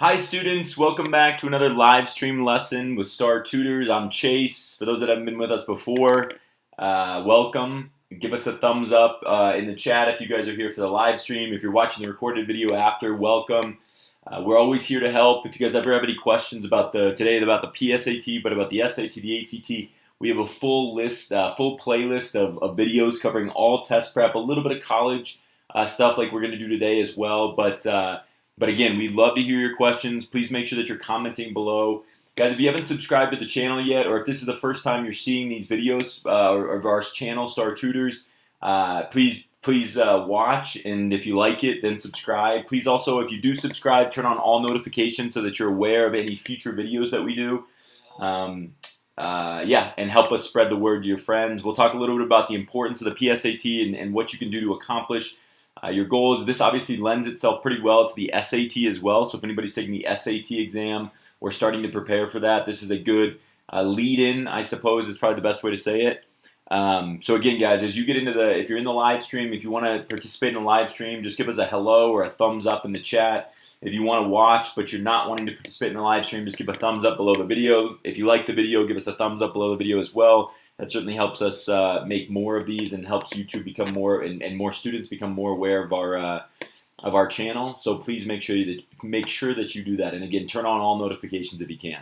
Hi students, welcome back to another live stream lesson with Star Tutors. I'm Chase. For those that haven't been with us before, welcome. Give us a thumbs up in the chat if you guys are here for the live stream. If you're watching the recorded video after, welcome. We're always here to help. If you guys ever have any questions about today about the PSAT, but about the SAT, the ACT, we have a full playlist of videos covering all test prep, a little bit of college stuff like we're going to do today as well. But again, we'd love to hear your questions. Please make sure that you're commenting below. Guys, if you haven't subscribed to the channel yet, or if this is the first time you're seeing these videos of our channel, Star Tutors, please watch, and if you like it, then subscribe. Please also, if you do subscribe, turn on all notifications so that you're aware of any future videos that we do. And help us spread the word to your friends. We'll talk a little bit about the importance of the PSAT and what you can do to accomplish your goals. This obviously lends itself pretty well to the SAT as well. So if anybody's taking the SAT exam or starting to prepare for that, this is a good lead-in, I suppose, is probably the best way to say it. So again, guys, as you get into if you're in the live stream, if you want to participate in the live stream, just give us a hello or a thumbs up in the chat. If you want to watch but you're not wanting to participate in the live stream, just give a thumbs up below the video. If you like the video, give us a thumbs up below the video as well. That certainly helps us make more of these and helps YouTube become more and more students become more aware of our channel. So please make sure that you do that. And again, turn on all notifications if you can.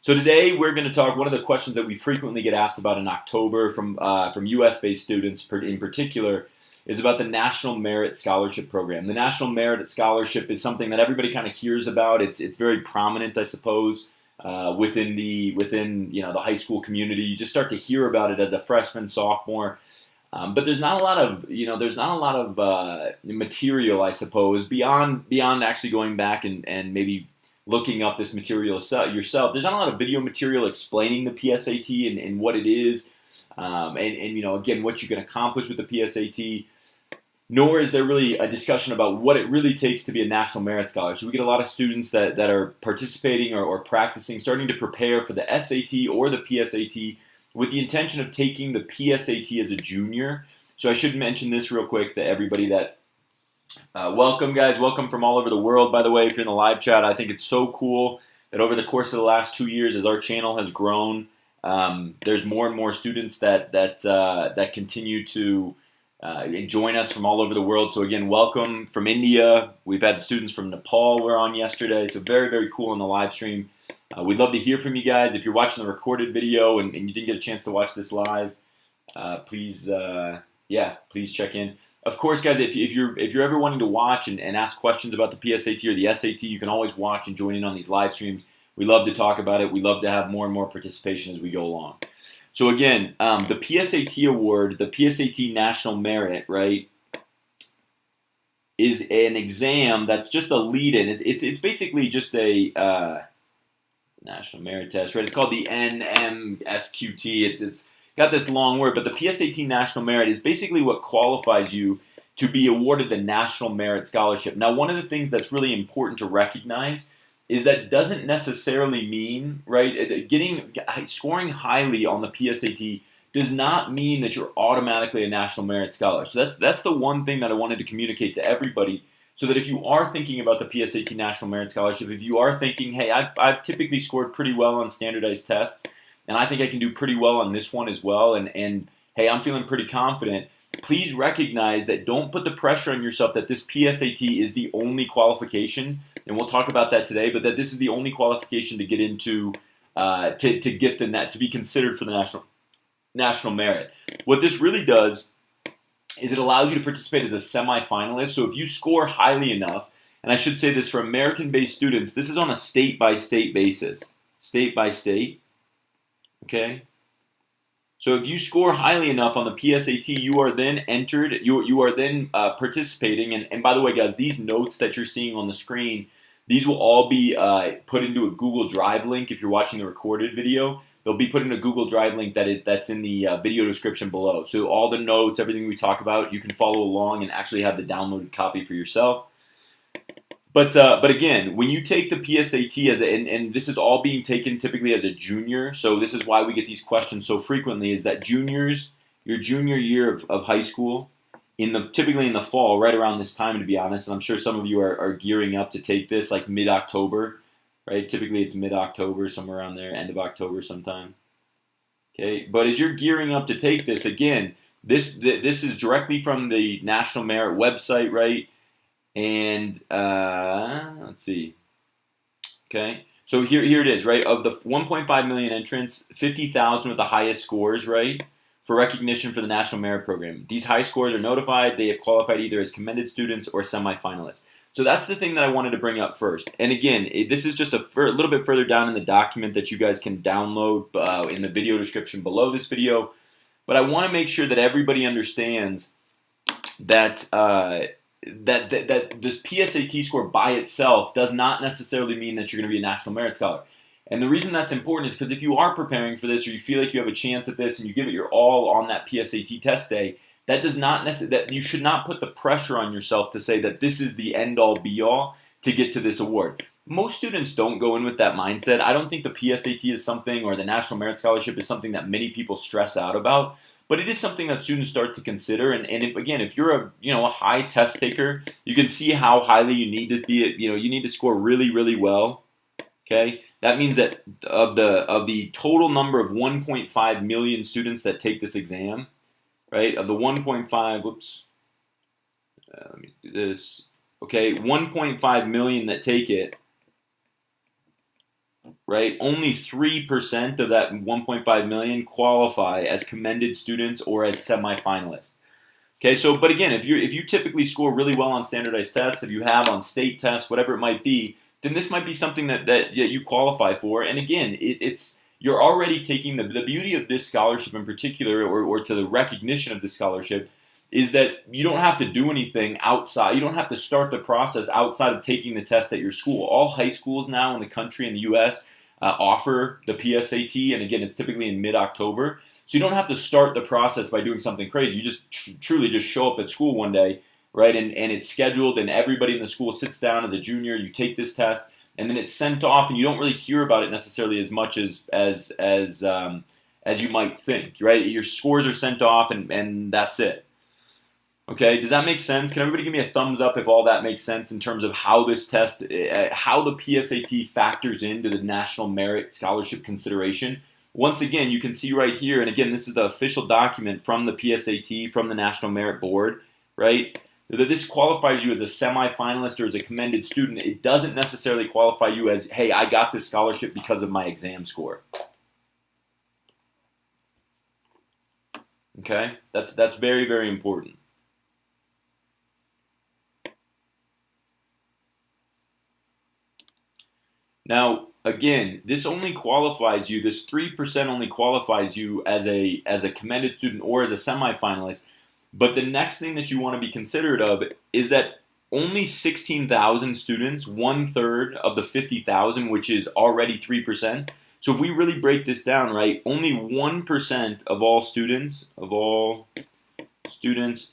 So today we're going to talk. One of the questions that we frequently get asked about in October from U.S.-based students in particular is about the National Merit Scholarship Program. The National Merit Scholarship is something that everybody kind of hears about. It's very prominent, I suppose, within the high school community. You just start to hear about it as a freshman, sophomore. But there's not a lot of material, I suppose, beyond actually going back and maybe looking up this material yourself. There's not a lot of video material explaining the PSAT and what it is, and again, what you can accomplish with the PSAT. Nor is there really a discussion about what it really takes to be a National Merit Scholar. So we get a lot of students that are participating or practicing, starting to prepare for the SAT or the PSAT with the intention of taking the PSAT as a junior. So I should mention this real quick, that everybody that welcome, guys. Welcome from all over the world, by the way, if you're in the live chat. I think it's so cool that over the course of the last 2 years, as our channel has grown, there's more and more students that continue to join us from all over the world. So again, welcome from India. We've had students from Nepal were on yesterday. So very, very cool in the live stream. We'd love to hear from you guys. If you're watching the recorded video and you didn't get a chance to watch this live, please check in. Of course, guys, if you're ever wanting to watch and ask questions about the PSAT or the SAT, you can always watch and join in on these live streams. We love to talk about it. We love to have more and more participation as we go along. So again, the PSAT award, the PSAT National Merit, right, is an exam that's just a lead-in. It's basically just a National Merit Test, right? It's called the NMSQT. It's got this long word, but the PSAT National Merit is basically what qualifies you to be awarded the National Merit Scholarship. Now, one of the things that's really important to recognize is that doesn't necessarily mean, right, scoring highly on the PSAT does not mean that you're automatically a National Merit Scholar. So that's the one thing that I wanted to communicate to everybody, so that if you are thinking about the PSAT National Merit Scholarship, if you are thinking, hey, I've typically scored pretty well on standardized tests, and I think I can do pretty well on this one as well, and hey, I'm feeling pretty confident, please recognize that don't put the pressure on yourself that this PSAT is the only qualification, and we'll talk about that today, but that this is the only qualification to get into, to be considered for the national merit. What this really does is it allows you to participate as a semifinalist. So if you score highly enough, and I should say this for American-based students, this is on a state-by-state basis. State-by-state, okay? So if you score highly enough on the PSAT, you are then entered, you are then participating, and by the way, guys, these notes that you're seeing on the screen, these will all be put into a Google Drive link if you're watching the recorded video. They'll be put in a Google Drive link that's in the video description below. So all the notes, everything we talk about, you can follow along and actually have the downloaded copy for yourself. But again, when you take the PSAT and this is all being taken typically as a junior, so this is why we get these questions so frequently, is that juniors, your junior year of high school, typically in the fall, right around this time, to be honest. And I'm sure some of you are gearing up to take this like mid-October, right? Typically it's mid-October, somewhere around there, end of October sometime. Okay, but as you're gearing up to take this, again, this is directly from the National Merit website, right? And let's see. Okay, so here it is, right? Of the 1.5 million entrants, 50,000 with the highest scores, right, for recognition for the National Merit Program. These high scores are notified. They have qualified either as commended students or semifinalists. So that's the thing that I wanted to bring up first. And again, this is just a little bit further down in the document that you guys can download in the video description below this video. But I want to make sure that everybody understands that that this PSAT score by itself does not necessarily mean that you're going to be a National Merit Scholar. And the reason that's important is because if you are preparing for this or you feel like you have a chance at this and you give it your all on that PSAT test day, that does not necessarily, that you should not put the pressure on yourself to say that this is the end-all be-all to get to this award. Most students don't go in with that mindset. I don't think the PSAT is something, or the National Merit Scholarship is something that many people stress out about. But it is something that students start to consider, and if you're a high test taker, you can see how highly you need to be. You need to score really, really well. Okay, that means that of the total number of 1.5 million students that take this exam, right? Of the 1.5, let me do this. Okay, 1.5 million that take it, right? Only 3% of that 1.5 million qualify as commended students or as semifinalists. Okay, so but again, if you typically score really well on standardized tests, if you have on state tests, whatever it might be, then this might be something that you qualify for. And again, you're already taking the beauty of this scholarship in particular, or to the recognition of this scholarship, is that you don't have to do anything outside. You don't have to start the process outside of taking the test at your school. All high schools now in the country, in the U.S., offer the PSAT, and again, it's typically in mid-October. So you don't have to start the process by doing something crazy. You just truly just show up at school one day, right, and it's scheduled, and everybody in the school sits down as a junior. You take this test, and then it's sent off, and you don't really hear about it necessarily as much as you might think, right? Your scores are sent off, and that's it. Okay, does that make sense? Can everybody give me a thumbs up if all that makes sense in terms of how this test, how the PSAT factors into the National Merit Scholarship consideration? Once again, you can see right here, and again, this is the official document from the PSAT, from the National Merit Board, right? That this qualifies you as a semifinalist or as a commended student. It doesn't necessarily qualify you as, hey, I got this scholarship because of my exam score. Okay, that's very, very important. Now, again, this only qualifies you, this 3% only qualifies you as a commended student or as a semifinalist. But the next thing that you want to be considerate of is that only 16,000 students, 1/3 of the 50,000, which is already 3%. So if we really break this down, right, only 1% of all students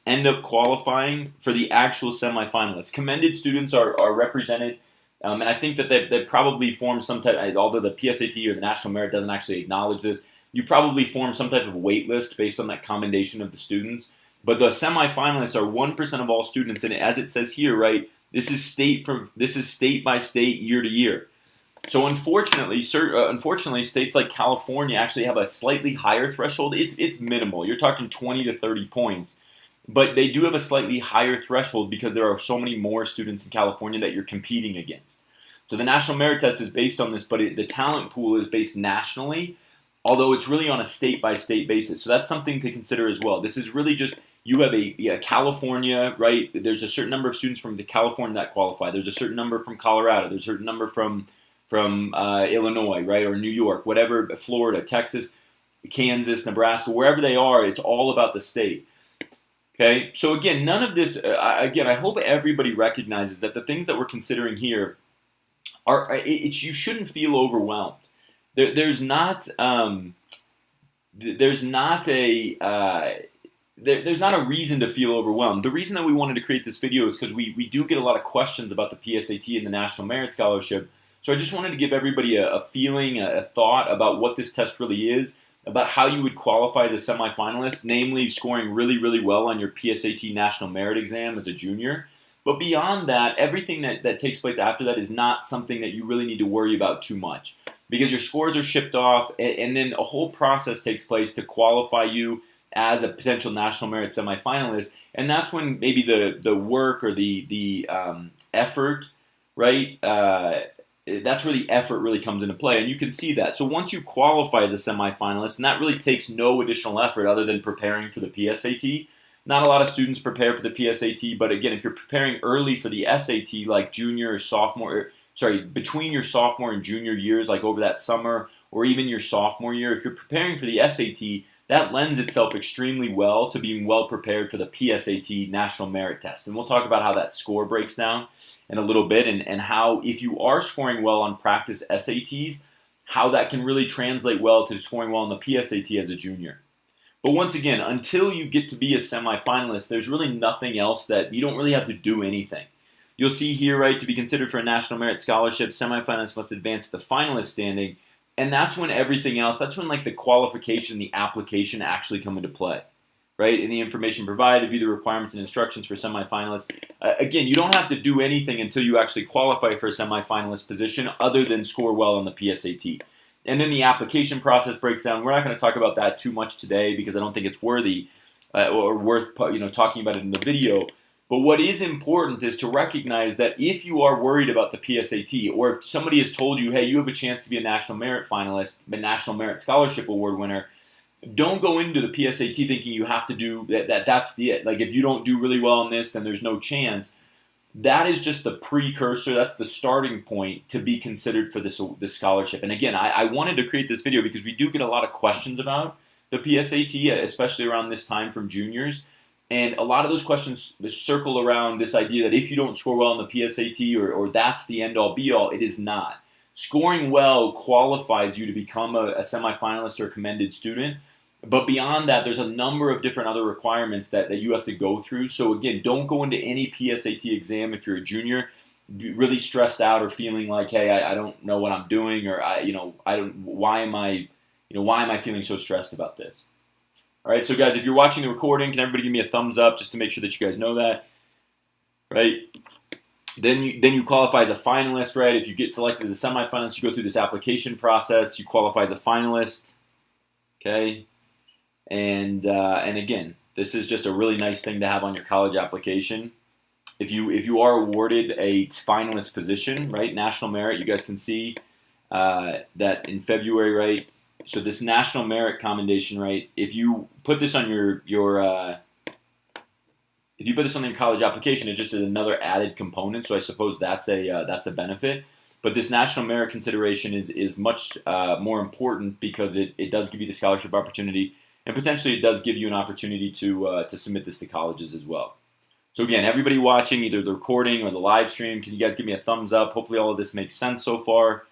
end up qualifying for the actual semifinalists. Commended students are represented. And I think that they probably form some type, although the PSAT or the National Merit doesn't actually acknowledge this, you probably form some type of wait list based on that commendation of the students. But the semifinalists are 1% of all students, and as it says here, right, this is state by state, year to year. So unfortunately, states like California actually have a slightly higher threshold. It's minimal. You're talking 20 to 30 points. But they do have a slightly higher threshold because there are so many more students in California that you're competing against. So the National Merit Test is based on this, but the talent pool is based nationally, although it's really on a state-by-state basis. So that's something to consider as well. This is really just, you have a California, right? There's a certain number of students from California that qualify. There's a certain number from Colorado. There's a certain number from Illinois, right, or New York, whatever, Florida, Texas, Kansas, Nebraska, wherever they are, it's all about the state. Okay, so again, none of this, I hope everybody recognizes that the things that we're considering here you shouldn't feel overwhelmed. There's not a reason to feel overwhelmed. The reason that we wanted to create this video is because we do get a lot of questions about the PSAT and the National Merit Scholarship. So I just wanted to give everybody a feeling, a thought about what this test really is. about how you would qualify as a semifinalist, namely scoring really, really well on your PSAT National Merit Exam as a junior. But beyond that, everything that takes place after that is not something that you really need to worry about too much, because your scores are shipped off, and then a whole process takes place to qualify you as a potential National Merit semifinalist, and that's when maybe the work or the effort, right? That's where the effort really comes into play, and you can see that. So once you qualify as a semifinalist, and that really takes no additional effort other than preparing for the PSAT. Not a lot of students prepare for the PSAT, but again, if you're preparing early for the SAT, like junior or sophomore, between your sophomore and junior years, like over that summer or even your sophomore year, if you're preparing for the SAT, that lends itself extremely well to being well prepared for the PSAT National Merit Test. And we'll talk about how that score breaks down in a little bit, and how if you are scoring well on practice SATs, how that can really translate well to scoring well on the PSAT as a junior. But once again, until you get to be a semifinalist, there's really nothing else that you don't really have to do anything. You'll see here, right, to be considered for a National Merit Scholarship, semifinalists must advance to the finalist standing. And that's when everything else, that's when like the qualification, the application actually come into play, right? And the information provided, view the requirements and instructions for semifinalists. Again, you don't have to do anything until you actually qualify for a semifinalist position other than score well on the PSAT. And then the application process breaks down. We're not going to talk about that too much today because I don't think it's worthy or worth talking about it in the video. But what is important is to recognize that if you are worried about the PSAT, or if somebody has told you, hey, you have a chance to be a National Merit finalist, a National Merit Scholarship Award winner, don't go into the PSAT thinking you have to do that's it. Like if you don't do really well on this, then there's no chance. That is just the precursor. That's the starting point to be considered for this scholarship. And again, I wanted to create this video because we do get a lot of questions about the PSAT, especially around this time from juniors. And a lot of those questions circle around this idea that if you don't score well on the PSAT or that's the end-all be-all, it is not. Scoring well qualifies you to become a semifinalist or commended student. But beyond that, there's a number of different other requirements that you have to go through. So again, don't go into any PSAT exam if you're a junior really stressed out or feeling like, hey, I don't know what I'm doing, or why am I feeling so stressed about this? All right, so guys, if you're watching the recording, can everybody give me a thumbs up just to make sure that you guys know that, right? Then you qualify as a finalist, right? If you get selected as a semifinalist, you go through this application process. You qualify as a finalist, okay? And again, this is just a really nice thing to have on your college application. If you are awarded a finalist position, right, National Merit, you guys can see that in February, right? So this National Merit Commendation, right? If you put this on your college application, it just is another added component. So I suppose that's a benefit. But this National Merit consideration is much more important because it does give you the scholarship opportunity, and potentially it does give you an opportunity to submit this to colleges as well. So again, everybody watching either the recording or the live stream, can you guys give me a thumbs up? Hopefully all of this makes sense so far.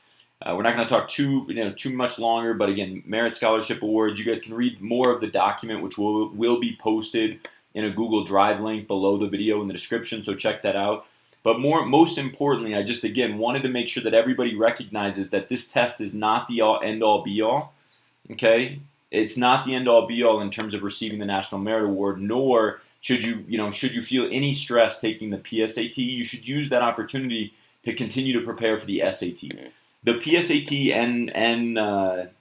We're not going to talk too much longer, but again, Merit Scholarship Awards, you guys can read more of the document, which will be posted in a Google Drive link below the video in the description, so check that out. But most importantly, I just, again, wanted to make sure that everybody recognizes that this test is not the end-all, be-all, okay? It's not the end-all, be-all in terms of receiving the National Merit Award, nor should you feel any stress taking the PSAT. You should use that opportunity to continue to prepare for the SAT. The PSAT and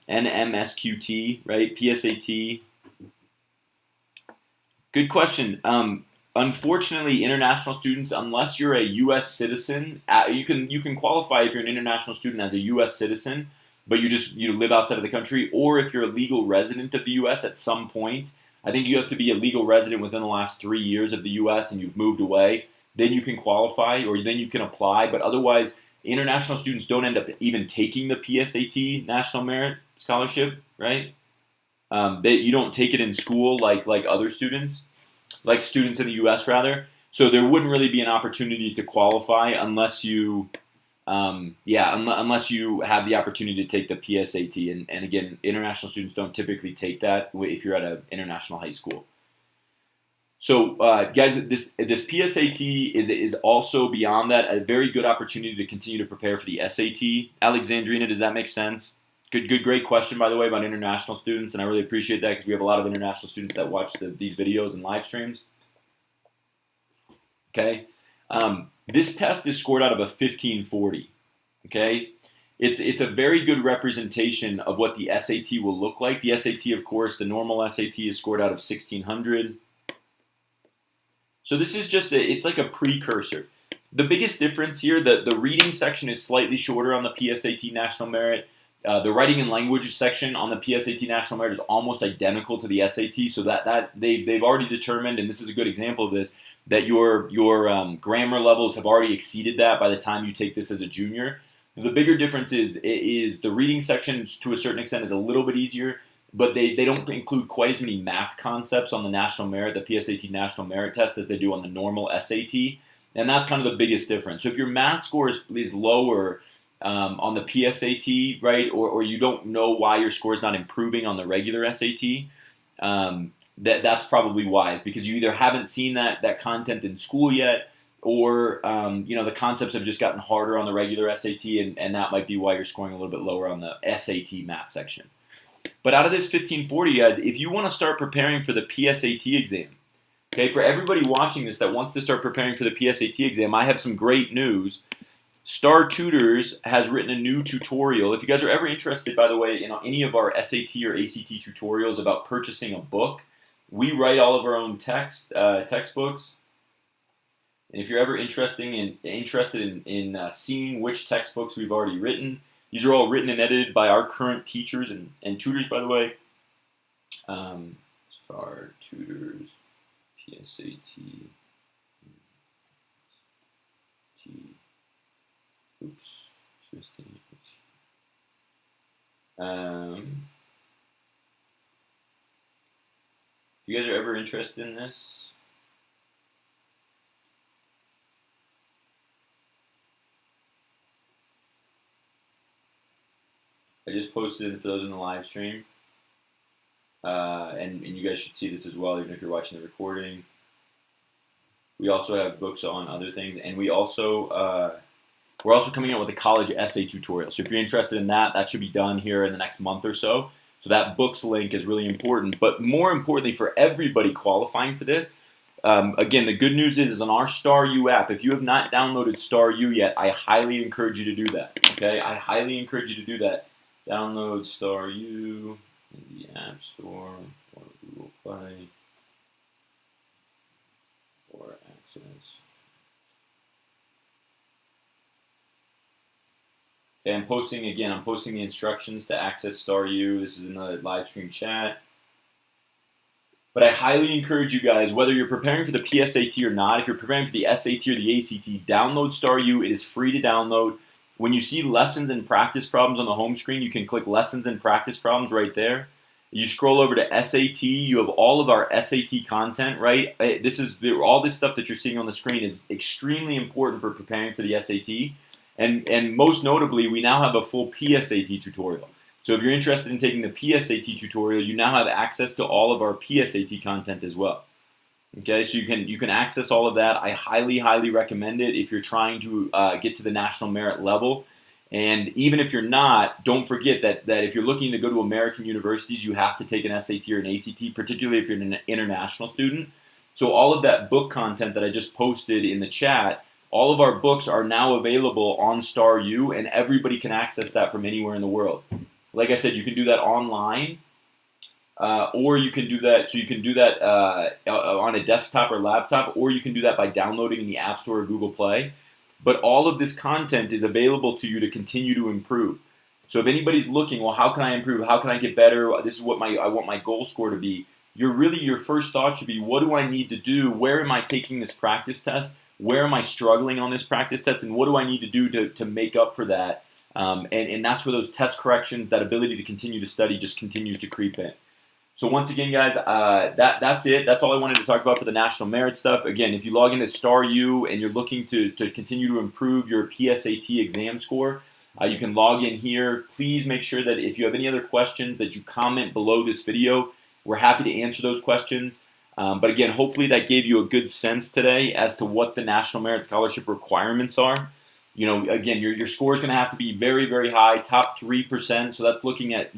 NMSQT, right? PSAT. Good question. Unfortunately, international students, unless you're a U.S. citizen, you can qualify if you're an international student as a U.S. citizen, but you live outside of the country, or if you're a legal resident of the U.S. at some point. I think you have to be a legal resident within the last 3 years of the U.S. and you've moved away. Then you can qualify, or then you can apply. But otherwise, international students don't end up even taking the PSAT National Merit Scholarship, right? You don't take it in school like other students, like students in the U.S. rather. So there wouldn't really be an opportunity to qualify unless you, unless you have the opportunity to take the PSAT. And again, international students don't typically take that if you're at an international high school. So, guys, this PSAT is also beyond that a very good opportunity to continue to prepare for the SAT. Alexandrina, does that make sense? Great question, by the way, about international students, and I really appreciate that because we have a lot of international students that watch these videos and live streams. Okay, this test is scored out of a 1540. Okay, it's a very good representation of what the SAT will look like. The SAT, of course, the normal SAT is scored out of 1600. So this is just it's like a precursor. The biggest difference here, the reading section is slightly shorter on the PSAT National Merit. The writing and language section on the PSAT National Merit is almost identical to the SAT, so that they've already determined, and this is a good example of this, that your grammar levels have already exceeded that by the time you take this as a junior. The bigger difference is the reading section, to a certain extent, is a little bit easier, but they don't include quite as many math concepts on the National Merit, the PSAT National Merit test, as they do on the normal SAT, and that's kind of the biggest difference. So if your math score is lower on the PSAT, right, or you don't know why your score is not improving on the regular SAT, that's probably wise, because you either haven't seen that content in school yet, or the concepts have just gotten harder on the regular SAT, and that might be why you're scoring a little bit lower on the SAT math section. But out of this 1540, guys, if you want to start preparing for the PSAT exam, okay, for everybody watching this that wants to start preparing for the PSAT exam, I have some great news. Star Tutors has written a new tutorial. If you guys are ever interested, by the way, in any of our SAT or ACT tutorials about purchasing a book, we write all of our own textbooks. And if you're ever interested in seeing which textbooks we've already written, these are all written and edited by our current teachers and tutors, by the way. Star Tutors, PSAT, oops. If you guys are ever interested in this, I just posted it for those in the live stream, and you guys should see this as well, even if you're watching the recording. We also have books on other things, and we're also coming out with a college essay tutorial. So if you're interested in that, that should be done here in the next month or so. So that books link is really important. But more importantly, for everybody qualifying for this, again, the good news is on our Star U app, if you have not downloaded Star U yet, I highly encourage you to do that. Okay, I highly encourage you to do that. Download Star U in the App Store or Google Play or Access. Okay, I'm posting the instructions to access Star U. This is in the live stream chat. But I highly encourage you guys, whether you're preparing for the PSAT or not, if you're preparing for the SAT or the ACT, download Star U. It is free to download. When you see lessons and practice problems on the home screen, you can click lessons and practice problems right there. You scroll over to SAT, you have all of our SAT content, right? All this stuff that you're seeing on the screen is extremely important for preparing for the SAT. And most notably, we now have a full PSAT tutorial. So if you're interested in taking the PSAT tutorial, you now have access to all of our PSAT content as well. Okay, so you can access all of that. I highly, highly recommend it if you're trying to get to the national merit level. And even if you're not, don't forget that if you're looking to go to American universities, you have to take an SAT or an ACT, particularly if you're an international student. So all of that book content that I just posted in the chat, all of our books are now available on Star U, and everybody can access that from anywhere in the world. Like I said, you can do that online, or you can do that. So you can do that on a desktop or laptop, or you can do that by downloading in the App Store or Google Play. But all of this content is available to you to continue to improve. So if anybody's looking, well, how can I improve? How can I get better? This is what I want my goal score to be. Your first thought should be, what do I need to do? Where am I taking this practice test? Where am I struggling on this practice test? And what do I need to do to make up for that? And that's where those test corrections, that ability to continue to study just continues to creep in. So once again, guys, that's it. That's all I wanted to talk about for the national merit stuff. Again, if you log into Star U and you're looking to continue to improve your PSAT exam score, you can log in here. Please make sure that if you have any other questions that you comment below this video. We're happy to answer those questions. But again, hopefully that gave you a good sense today as to what the National Merit Scholarship requirements are. again, your score is going to have to be very, very high, top 3%. So that's looking at,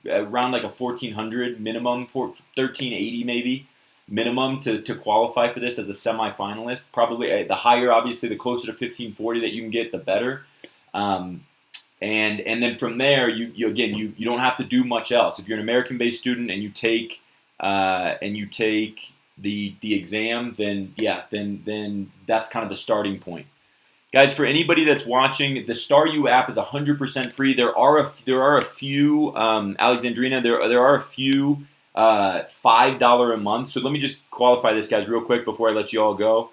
around like a 1400 minimum, 1380 maybe minimum to qualify for this as a semifinalist. Probably the higher, obviously, the closer to 1540 that you can get, the better. And then from there, you don't have to do much else. If you're an American-based student and you take the exam, then that's kind of the starting point. Guys, for anybody that's watching, the StarU app is 100% free. There are a few Alexandrina. There are a few $5 a month. So let me just qualify this, guys, real quick before I let you all go.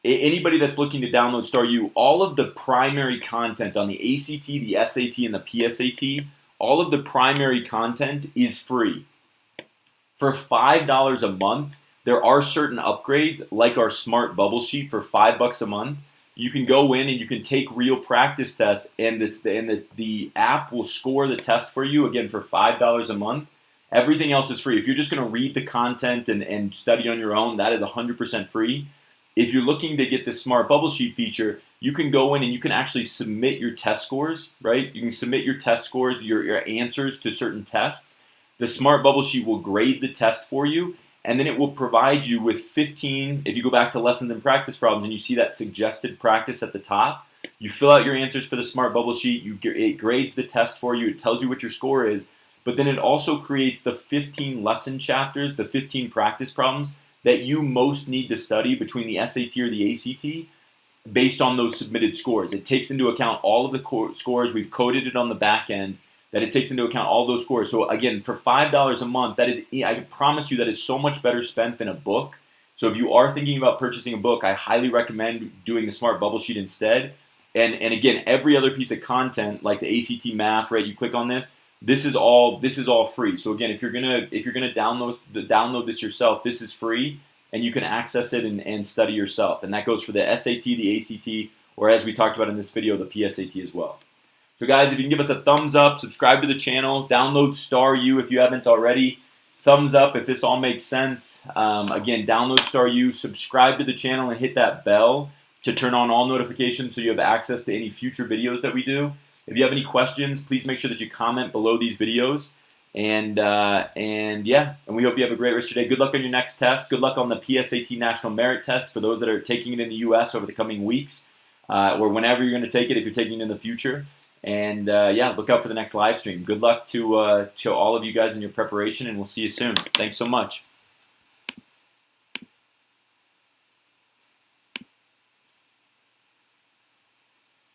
Anybody that's looking to download StarU, all of the primary content on the ACT, the SAT, and the PSAT, all of the primary content is free. For $5 a month, there are certain upgrades, like our Smart Bubble Sheet for $5 a month. You can go in and you can take real practice tests, and the app will score the test for you, again, for $5 a month. Everything else is free. If you're just going to read the content and study on your own, that is 100% free. If you're looking to get the Smart Bubble Sheet feature, you can go in and you can actually submit your test scores, right? You can submit your test scores, your answers to certain tests. The Smart Bubble Sheet will grade the test for you, and then it will provide you with 15, if you go back to lessons and practice problems and you see that suggested practice at the top, you fill out your answers for the Smart Bubble Sheet, it grades the test for you, it tells you what your score is, but then it also creates the 15 lesson chapters, the 15 practice problems that you most need to study between the SAT or the ACT based on those submitted scores. It takes into account all of the scores. We've coded it on the back end that it takes into account all those scores. So again, for $5 a month, that is, I promise you, that is so much better spent than a book. So if you are thinking about purchasing a book, I highly recommend doing the Smart Bubble Sheet instead. And again, every other piece of content, like the ACT math, right? You click on this. This is all free. So again, if you're gonna download this yourself, this is free, and you can access it and study yourself. And that goes for the SAT, the ACT, or as we talked about in this video, the PSAT as well. So guys, if you can give us a thumbs up, subscribe to the channel, download StarU if you haven't already. Thumbs up if this all makes sense. Again, download StarU, subscribe to the channel, and hit that bell to turn on all notifications so you have access to any future videos that we do. If you have any questions, please make sure that you comment below these videos. And we hope you have a great rest of your day. Good luck on your next test. Good luck on the PSAT National Merit Test for those that are taking it in the U.S. over the coming weeks, or whenever you're going to take it if you're taking it in the future. And look out for the next live stream. Good luck to all of you guys in your preparation, and we'll see you soon. Thanks so much.